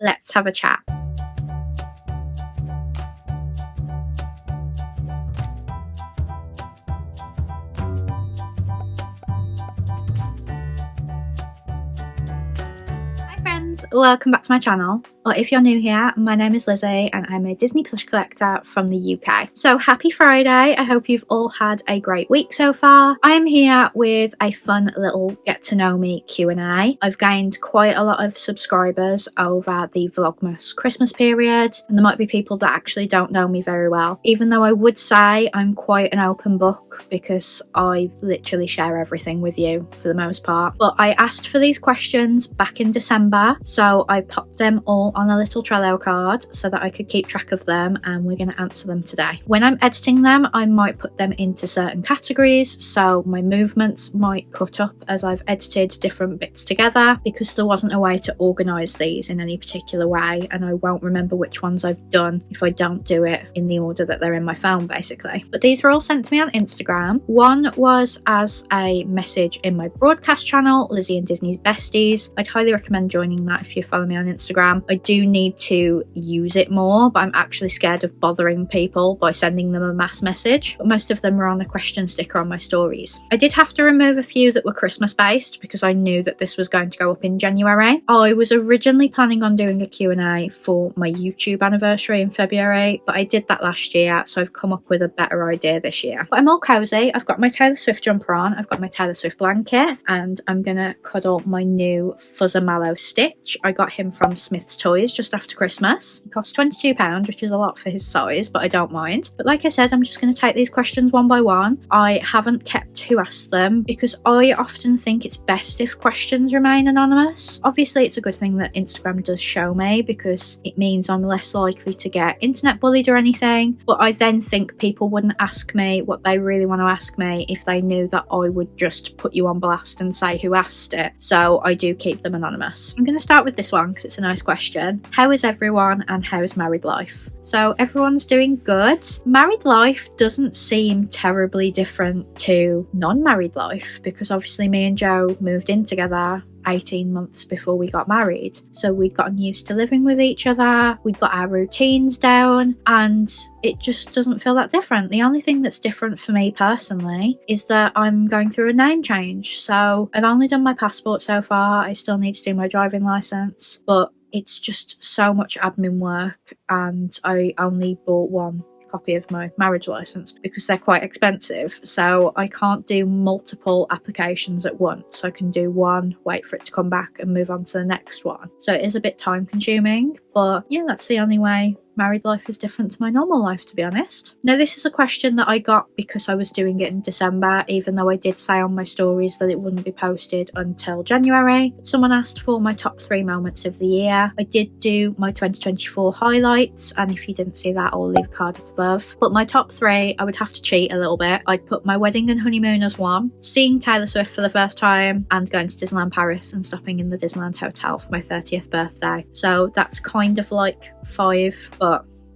let's have a chat. Welcome back to my channel, or if you're new here, my name is Lizzie and I'm a Disney plush collector from the UK. So happy Friday, I hope you've all had a great week so far. I am here with a fun little get to know me Q&A. I've gained quite a lot of subscribers over the Vlogmas Christmas period, and there might be people that actually don't know me very well, even though I would say I'm quite an open book because I literally share everything with you for the most part. But I asked for these questions back in December, so I popped them all on a little Trello card so that I could keep track of them, and we're going to answer them today. When I'm editing them, I might put them into certain categories, so my movements might cut up as I've edited different bits together, because there wasn't a way to organise these in any particular way, and I won't remember which ones I've done if I don't do it in the order that they're in my phone, basically. But these were all sent to me on Instagram. One was as a message in my broadcast channel, Lizzie and Disney's Besties. I'd highly recommend joining that if you follow me on Instagram. I do need to use it more, but I'm actually scared of bothering people by sending them a mass message. But most of them are on a question sticker on my stories. I did have to remove a few that were Christmas based because I knew that this was going to go up in January. I was originally planning on doing a Q&A for my YouTube anniversary in February, but I did that last year, so I've come up with a better idea this year. But I'm all cozy. I've got my Taylor Swift jumper on, I've got my Taylor Swift blanket, and I'm gonna cuddle my new Fuzzer Mallow Stitch. I got him from Smith's Toys just after Christmas. It cost £22, which is a lot for his size, but I don't mind. But like I said, I'm just going to take these questions one by one. I haven't kept who asked them because I often think it's best if questions remain anonymous. Obviously, it's a good thing that Instagram does show me because it means I'm less likely to get internet bullied or anything, but I then think people wouldn't ask me what they really want to ask me if they knew that I would just put you on blast and say who asked it. So I do keep them anonymous. I'm going to start with this one because it's a nice question. How is everyone and how's married life? So everyone's doing good. Married life doesn't seem terribly different to non-married life because obviously me and Joe moved in together 18 months before we got married, so we'd gotten used to living with each other, we'd got our routines down, and it just doesn't feel that different. The only thing that's different for me personally is that I'm going through a name change. So I've only done my passport so far. I still need to do my driving license, but it's just so much admin work, and I only bought one copy of my marriage license because they're quite expensive, so I can't do multiple applications at once. I can do one, wait for it to come back and move on to the next one. So it is a bit time consuming, but yeah, that's the only way married life is different to my normal life, to be honest. Now, this is a question that I got because I was doing it in December, even though I did say on my stories that it wouldn't be posted until January. Someone asked for my top 3 moments of the year. I did do my 2024 highlights, and if you didn't see that, I'll leave a card up above. But my top 3, I would have to cheat a little bit. I'd put my wedding and honeymoon as 1, seeing Taylor Swift for the first time, and going to Disneyland Paris and stopping in the Disneyland Hotel for my 30th birthday. So that's kind of like 5, but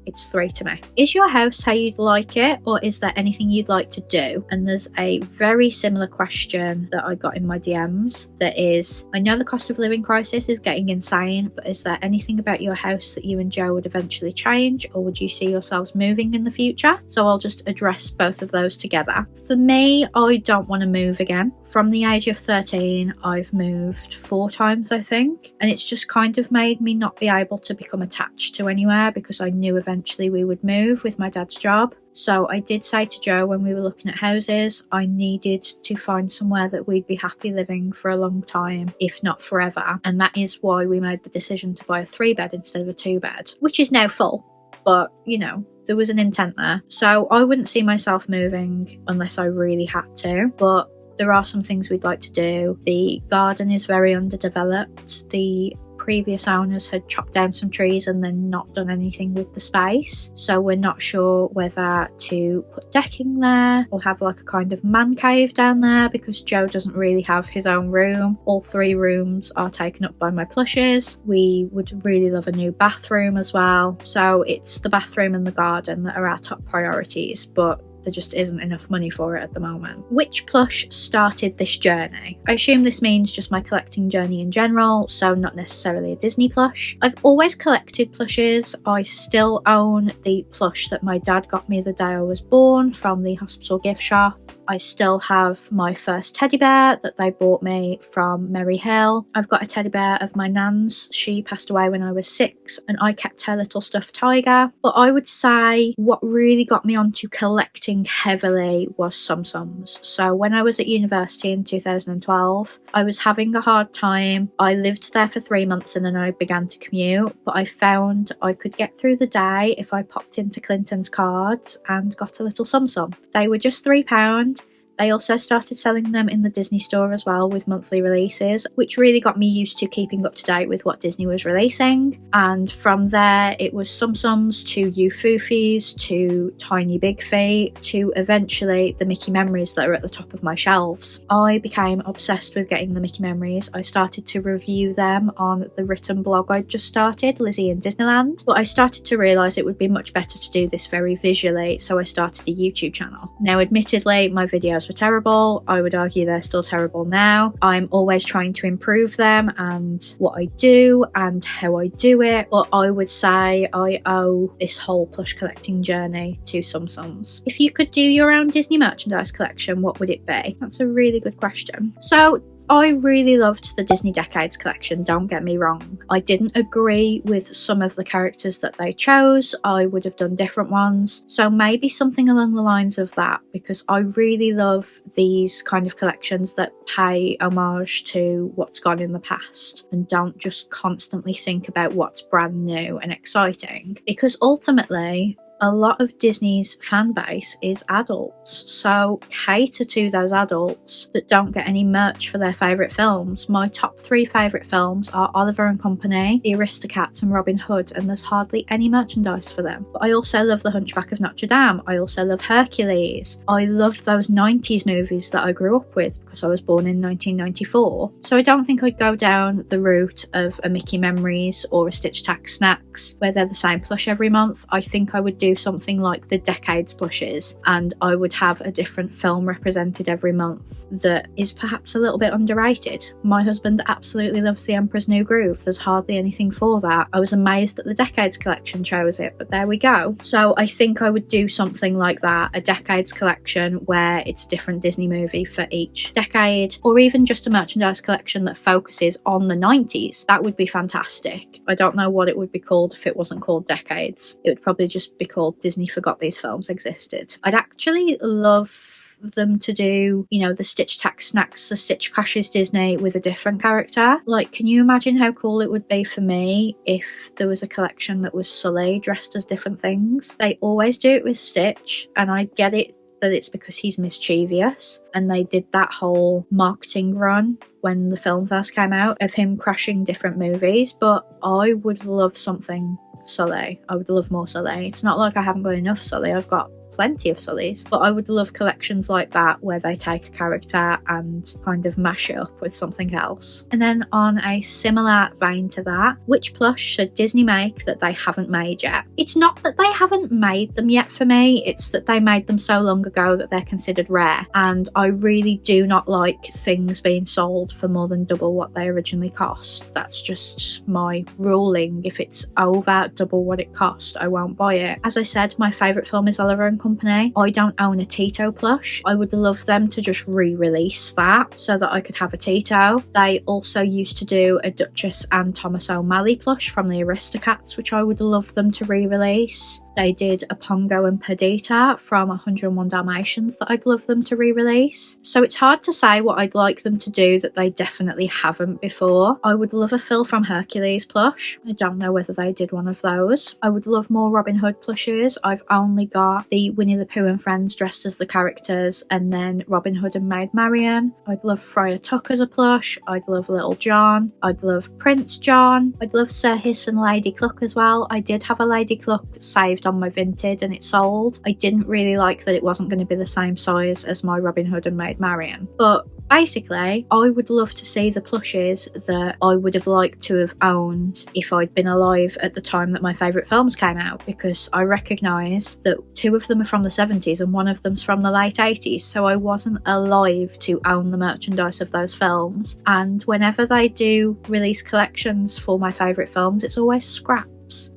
it's 3 to me. Is your house how you'd like it, or is there anything you'd like to do? And there's a very similar question that I got in my DMs that is, I know the cost of living crisis is getting insane, but is there anything about your house that you and Joe would eventually change, or would you see yourselves moving in the future? So I'll just address both of those together. For me, I don't want to move again. From the age of 13, I've moved 4 times, I think, and it's just kind of made me not be able to become attached to anywhere because I knew eventually we would move with my dad's job. So I did say to Joe when we were looking at houses, I needed to find somewhere that we'd be happy living for a long time, if not forever. And that is why we made the decision to buy a 3-bed instead of a 2-bed, which is now full. But, you know, there was an intent there. So I wouldn't see myself moving unless I really had to. But there are some things we'd like to do. The garden is very underdeveloped. The previous owners had chopped down some trees and then not done anything with the space, so we're not sure whether to put decking there or have like a kind of man cave down there because Joe doesn't really have his own room. All 3 rooms are taken up by my plushes. We would really love a new bathroom as well, so it's the bathroom and the garden that are our top priorities, but there just isn't enough money for it at the moment. Which plush started this journey? I assume this means just my collecting journey in general, so not necessarily a Disney plush. I've always collected plushes. I still own the plush that my dad got me the day I was born from the hospital gift shop. I still have my first teddy bear that they bought me from Merry Hill. I've got a teddy bear of my nan's. She passed away when I was 6 and I kept her little stuffed tiger. But I would say what really got me onto collecting heavily was Tsum Tsums. So when I was at university in 2012, I was having a hard time. I lived there for 3 months and then I began to commute, but I found I could get through the day if I popped into Clinton's Cards and got a little Tsum Tsum. They were just £3. They also started selling them in the Disney store as well with monthly releases, which really got me used to keeping up to date with what Disney was releasing. And from there, it was Tsum Tsums to Ufoofies to Tiny Big Feet to eventually the Mickey Memories that are at the top of my shelves. I became obsessed with getting the Mickey Memories. I started to review them on the written blog I'd just started, Lize in Disneyland, but I started to realise it would be much better to do this very visually, so I started a YouTube channel. Now, admittedly, my videos were terrible. I would argue they're still terrible now. I'm always trying to improve them and what I do and how I do it, but I would say I owe this whole plush collecting journey to Tsum Tsums. If you could do your own Disney merchandise collection, what would it be? That's a really good question. So I really loved the Disney Decades collection, don't get me wrong. I didn't agree with some of the characters that they chose. I would have done different ones. So maybe something along the lines of that, because I really love these kind of collections that pay homage to what's gone in the past and don't just constantly think about what's brand new and exciting. Because ultimately, a lot of Disney's fan base is adults, so cater to those adults that don't get any merch for their favourite films. My top 3 favourite films are Oliver and Company, The Aristocats and Robin Hood, and there's hardly any merchandise for them. But I also love The Hunchback of Notre Dame. I also love Hercules. I love those 90s movies that I grew up with because I was born in 1994. So I don't think I'd go down the route of a Mickey Memories or a Stitch Tack Snacks where they're the same plush every month. I think I would do something like the Decades plushes, and I would have a different film represented every month that is perhaps a little bit underrated. My husband absolutely loves The Emperor's New Groove. There's hardly anything for that. I was amazed that the Decades collection chose it, but there we go. So I think I would do something like that, a Decades collection where it's a different Disney movie for each decade, or even just a merchandise collection that focuses on the 90s. That would be fantastic. I don't know what it would be called if it wasn't called Decades. It would probably just be called Disney Forgot These Films Existed. I'd actually love them to do, you know, the Stitch Tack Snacks, the Stitch Crashes Disney with a different character. Like, can you imagine how cool it would be for me if there was a collection that was Sully dressed as different things? They always do it with Stitch, and I get it that it's because he's mischievous, and they did that whole marketing run when the film first came out of him crashing different movies, but I would love something Sully. I would love more Sully. It's not like I haven't got enough Sully. I've got plenty of Sullys, but I would love collections like that where they take a character and kind of mash it up with something else. And then on a similar vein to that, which plush should Disney make that they haven't made yet? It's not that they haven't made them yet for me, it's that they made them so long ago that they're considered rare, and I really do not like things being sold for more than double what they originally cost. That's just my ruling. If it's over double what it cost, I won't buy it. As I said, my favourite film is Oliver and Company. I don't own a Tito plush. I would love them to just re-release that so that I could have a Tito. They also used to do a Duchess and Thomas O'Malley plush from the Aristocats, which I would love them to re-release. They did a Pongo and Perdita from 101 Dalmatians that I'd love them to re-release. So it's hard to say what I'd like them to do that they definitely haven't before. I would love a Phil from Hercules plush. I don't know whether they did one of those. I would love more Robin Hood plushes. I've only got the Winnie the Pooh and Friends dressed as the characters, and then Robin Hood and Maid Marian. I'd love Friar Tuck as a plush. I'd love Little John. I'd love Prince John. I'd love Sir Hiss and Lady Cluck as well. I did have a Lady Cluck saved arrived on my Vinted and it sold. I didn't really like that it wasn't going to be the same size as my Robin Hood and Maid Marian. But basically, I would love to see the plushes that I would have liked to have owned if I'd been alive at the time that my favourite films came out, because I recognise that 2 of them are from the 70s and 1 of them's from the late 80s, so I wasn't alive to own the merchandise of those films. And whenever they do release collections for my favourite films, it's always scrap.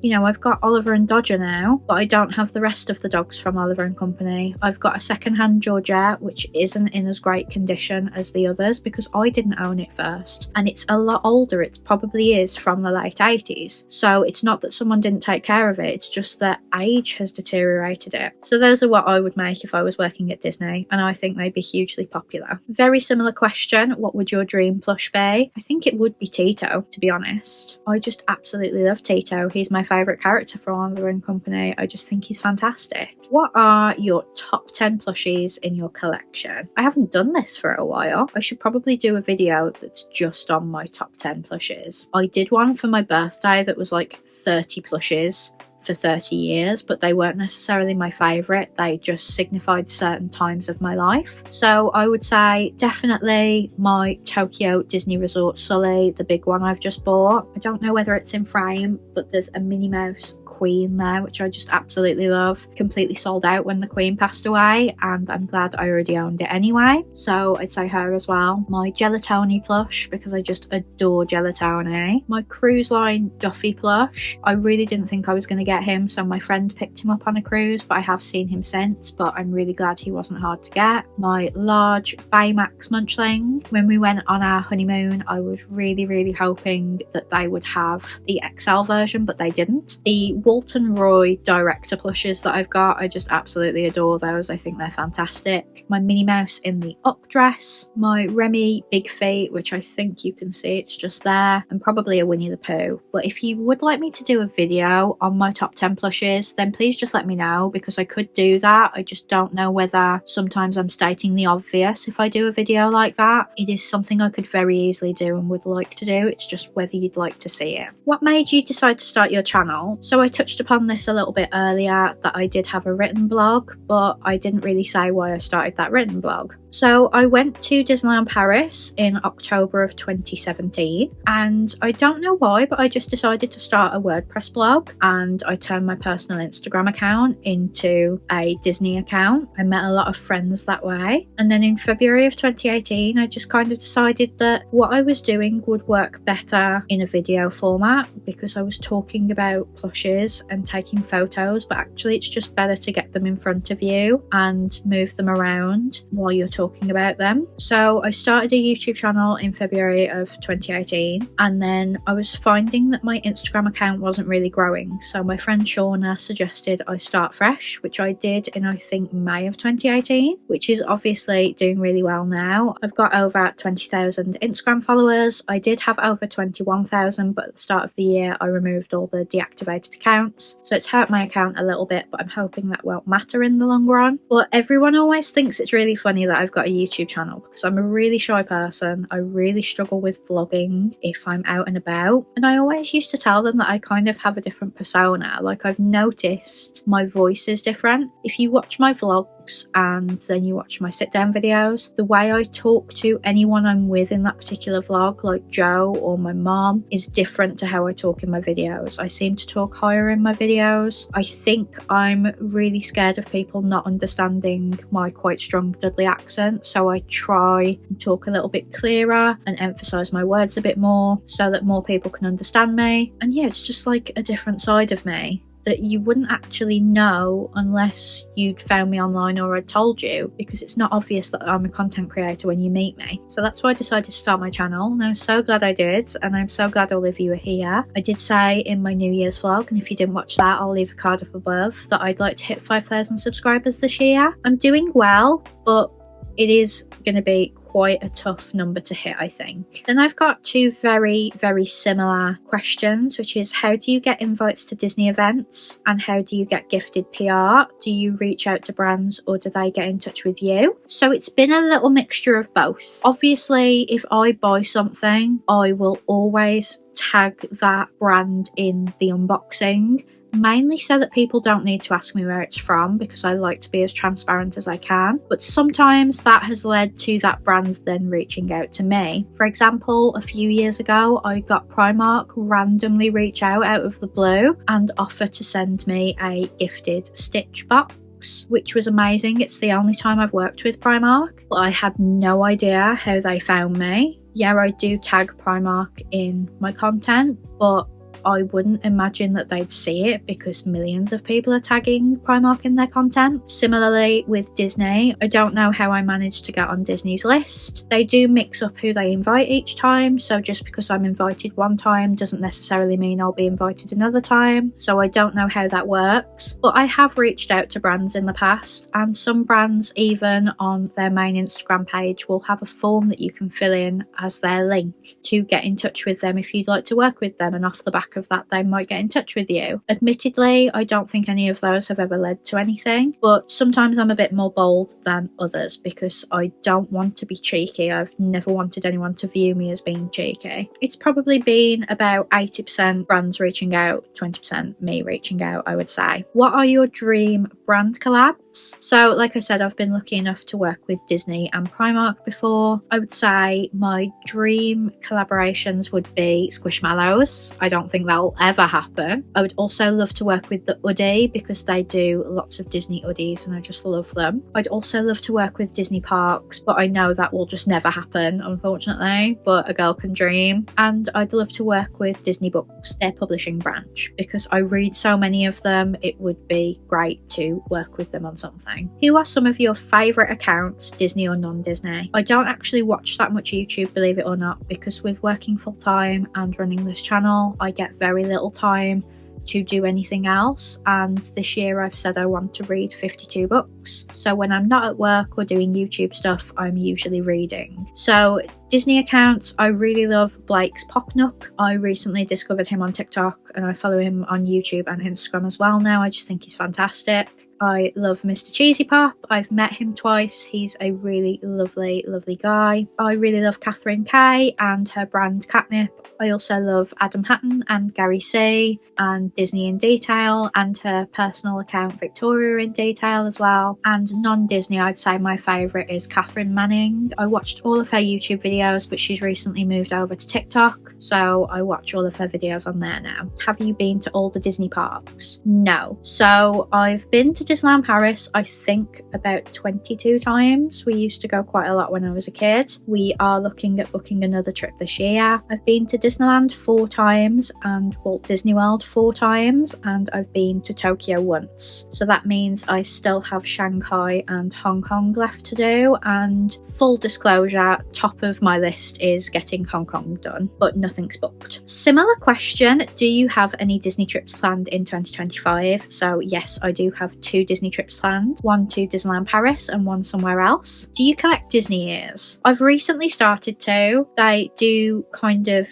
You know, I've got Oliver and Dodger now, but I don't have the rest of the dogs from Oliver and Company. I've got a second-hand Georgette, which isn't in as great condition as the others because I didn't own it first, and it's a lot older. It probably is from the late 80s, so it's not that someone didn't take care of it, it's just that age has deteriorated it. So those are what I would make if I was working at Disney, and I think they'd be hugely popular. Very similar question, what would your dream plush be? I think it would be Tito, to be honest. I just absolutely love Tito. He's my favourite character for Oliver and Company. I just think he's fantastic. What are your top 10 plushies in your collection? I haven't done this for a while. I should probably do a video that's just on my top 10 plushies. I did one for my birthday that was like 30 plushies for 30 years, but they weren't necessarily my favourite. They just signified certain times of my life. So I would say definitely my Tokyo Disney Resort Sully, the big one I've just bought. I don't know whether it's in frame, but there's a Minnie Mouse Queen there, which I just absolutely love. Completely sold out when the Queen passed away, and I'm glad I already owned it anyway, so I'd say her as well. My Gelatoni plush, because I just adore Gelatoni. My Cruise Line Duffy plush. I really didn't think I was going to get him, so my friend picked him up on a cruise, but I have seen him since, but I'm really glad he wasn't hard to get. My large Baymax Munchling. When we went on our honeymoon, I was really hoping that they would have the XL version, but they didn't. The Walton Roy director plushes that I've got, I just absolutely adore those. I think they're fantastic. My Minnie Mouse in the up dress, my Remy Big Feet, which I think you can see, it's just there, and probably a Winnie the Pooh. But if you would like me to do a video on my top 10 plushes, then please just let me know, because I could do that. I just don't know whether sometimes I'm stating the obvious if I do a video like that. It is something I could very easily do and would like to do. It's just whether you'd like to see it. What made you decide to start your channel? So I touched upon this a little bit earlier, that I did have a written blog, but I didn't really say why I started that written blog. So I went to Disneyland Paris in October of 2017, and I don't know why, but I just decided to start a WordPress blog, and I turned my personal Instagram account into a Disney account. I met a lot of friends that way, and then in February of 2018 I just kind of decided that what I was doing would work better in a video format, because I was talking about plushes and taking photos, but actually it's just better to get them in front of you and move them around while you're talking about them. So I started a YouTube channel in February of 2018, and then I was finding that my Instagram account wasn't really growing, so my friend Shauna suggested I start fresh, which I did in I think May of 2018, which is obviously doing really well now. I've got over 20,000 Instagram followers. I did have over 21,000, but at the start of the year I removed all the deactivated accounts, so it's hurt my account a little bit, but I'm hoping that won't matter in the long run. But everyone always thinks it's really funny that I've got a YouTube channel, because I'm a really shy person. I really struggle with vlogging if I'm out and about, and I always used to tell them that I kind of have a different persona. Like, I've noticed my voice is different. If you watch my vlogs and then you watch my sit down videos, the way I talk to anyone I'm with in that particular vlog, like Joe or my mom, is different to how I talk in my videos. I seem to talk higher in my videos. I think I'm really scared of people not understanding my quite strong Dudley accent, so I try and talk a little bit clearer and emphasize my words a bit more so that more people can understand me. And yeah, it's just like a different side of me that you wouldn't actually know unless you'd found me online or I'd told you, because it's not obvious that I'm a content creator when you meet me. So that's why I decided to start my channel, and I'm so glad I did, and I'm so glad all of you are here. I did say in my New Year's vlog, and if you didn't watch that, I'll leave a card up above, that I'd like to hit 5,000 subscribers this year. I'm doing well, but it is going to be quite a tough number to hit, I think. Then I've got two very similar questions, which is, how do you get invites to Disney events, and how do you get gifted PR? Do you reach out to brands or do they get in touch with you? So it's been a little mixture of both. Obviously, if I buy something, I will always tag that brand in the unboxing, mainly so that people don't need to ask me where it's from, because I like to be as transparent as I can. But sometimes that has led to that brand then reaching out to me. For example, a few years ago, I got Primark randomly reach out of the blue and offer to send me a gifted Stitch box, which was amazing. It's the only time I've worked with Primark, but I had no idea how they found me. Yeah, I do tag Primark in my content, but I wouldn't imagine that they'd see it because millions of people are tagging Primark in their content. Similarly with Disney, I don't know how I managed to get on Disney's list. They do mix up who they invite each time, so just because I'm invited one time doesn't necessarily mean I'll be invited another time, so I don't know how that works. But I have reached out to brands in the past, and some brands even on their main Instagram page will have a form that you can fill in as their link to get in touch with them if you'd like to work with them, and off the back of that they might get in touch with you. Admittedly, I don't think any of those have ever led to anything, but sometimes I'm a bit more bold than others because I don't want to be cheeky. I've never wanted anyone to view me as being cheeky. It's probably been about 80% brands reaching out, 20% me reaching out, I would say. What are your dream brand collabs? So like I said, I've been lucky enough to work with Disney and Primark before. I would say my dream collaborations would be Squishmallows. I don't think that'll ever happen. I would also love to work with the Uddy because they do lots of Disney Uddies and I just love them. I'd also love to work with Disney Parks, but I know that will just never happen, unfortunately, but a girl can dream. And I'd love to work with Disney Books, their publishing branch, because I read so many of them. It would be great to work with them on something. Who are some of your favourite accounts, Disney or non-Disney? I don't actually watch that much YouTube, believe it or not, because with working full-time and running this channel, I get very little time to do anything else, and this year I've said I want to read 52 books. So when I'm not at work or doing YouTube stuff, I'm usually reading. So Disney accounts, I really love Blake's Pop Nook. I recently discovered him on TikTok and I follow him on YouTube and Instagram as well now. I just think he's fantastic. I love Mr. Cheesy Pop. I've met him twice. He's a really lovely, lovely guy. I really love Catherine Kay and her brand Catnip. I also love Adam Hatton and Gary C and Disney in Detail and her personal account Victoria in Detail as well. And non-Disney, I'd say my favourite is Catherine Manning. I watched all of her YouTube videos, but she's recently moved over to TikTok, so I watch all of her videos on there now. Have you been to all the Disney parks? No. So I've been to Disneyland Paris, I think about 22 times. We used to go quite a lot when I was a kid. We are looking at booking another trip this year. I've been to Disneyland 4 times and Walt Disney World 4 times, and I've been to Tokyo once. So that means I still have Shanghai and Hong Kong left to do, and full disclosure, top of my list is getting Hong Kong done, but nothing's booked. Similar question, do you have any Disney trips planned in 2025? So yes, I do have 2 Disney trips planned, one to Disneyland Paris and one somewhere else. Do you collect Disney ears? I've recently started to. They do kind of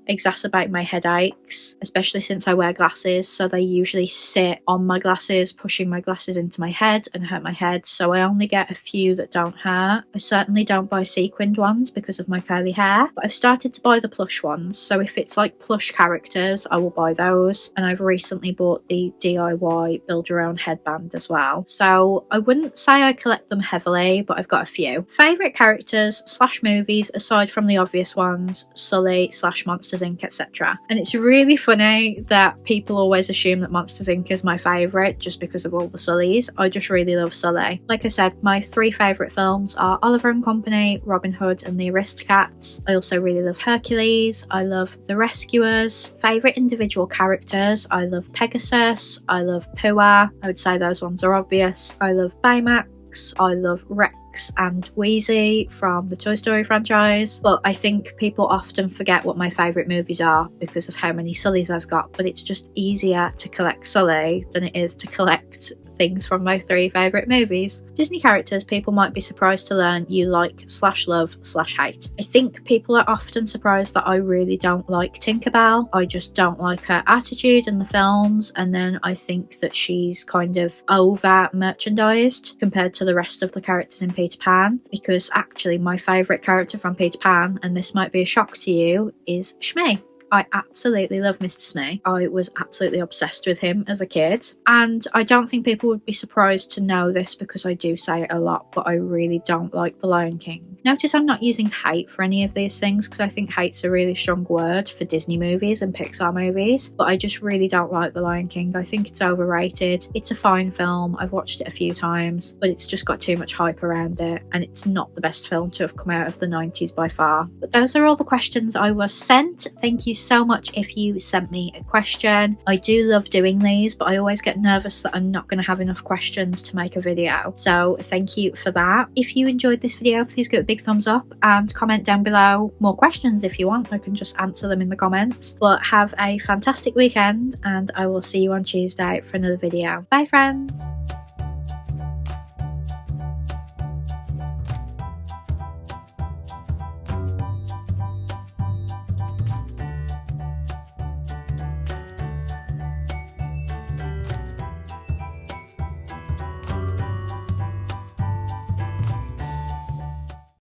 exacerbate my headaches, especially since I wear glasses, so they usually sit on my glasses, pushing my glasses into my head and hurt my head, so I only get a few that don't hurt. I certainly don't buy sequined ones because of my curly hair, but I've started to buy the plush ones, so if it's like plush characters I will buy those, and I've recently bought the DIY build your own headband as well. So I wouldn't say I collect them heavily, but I've got a few. Favourite characters / movies aside from the obvious ones, Sully / Monsters Inc, etc. And it's really funny that people always assume that Monsters Inc is my favourite just because of all the Sullys. I just really love Sully. Like I said, my 3 favourite films are Oliver and Company, Robin Hood and the Aristocats. I also really love Hercules. I love The Rescuers. Favourite individual characters, I love Pegasus, I love Pua. I would say those ones are obvious. I love Baymax, I love Rex and Wheezy from the Toy Story franchise, but I think people often forget what my favourite movies are because of how many Sullys I've got, but it's just easier to collect Sully than it is to collect things from my 3 favourite movies. Disney characters people might be surprised to learn you like / love / hate. I think people are often surprised that I really don't like Tinkerbell. I just don't like her attitude in the films, and then I think that she's kind of over merchandised compared to the rest of the characters in Peter Pan, because actually my favourite character from Peter Pan, and this might be a shock to you, is Shmee. I absolutely love Mr. Smee. I was absolutely obsessed with him as a kid, and I don't think people would be surprised to know this because I do say it a lot, but I really don't like The Lion King. Notice I'm not using hate for any of these things because I think hate's a really strong word for Disney movies and Pixar movies, but I just really don't like The Lion King. I think it's overrated. It's a fine film. I've watched it a few times, but it's just got too much hype around it, and it's not the best film to have come out of the 90s by far. But those are all the questions I was sent. Thank you so much if you sent me a question. I do love doing these, but I always get nervous that I'm not going to have enough questions to make a video. So thank you for that. If you enjoyed this video, please give it a big thumbs up and comment down below more questions if you want. I can just answer them in the comments. But have a fantastic weekend, and I will see you on Tuesday for another video. Bye friends!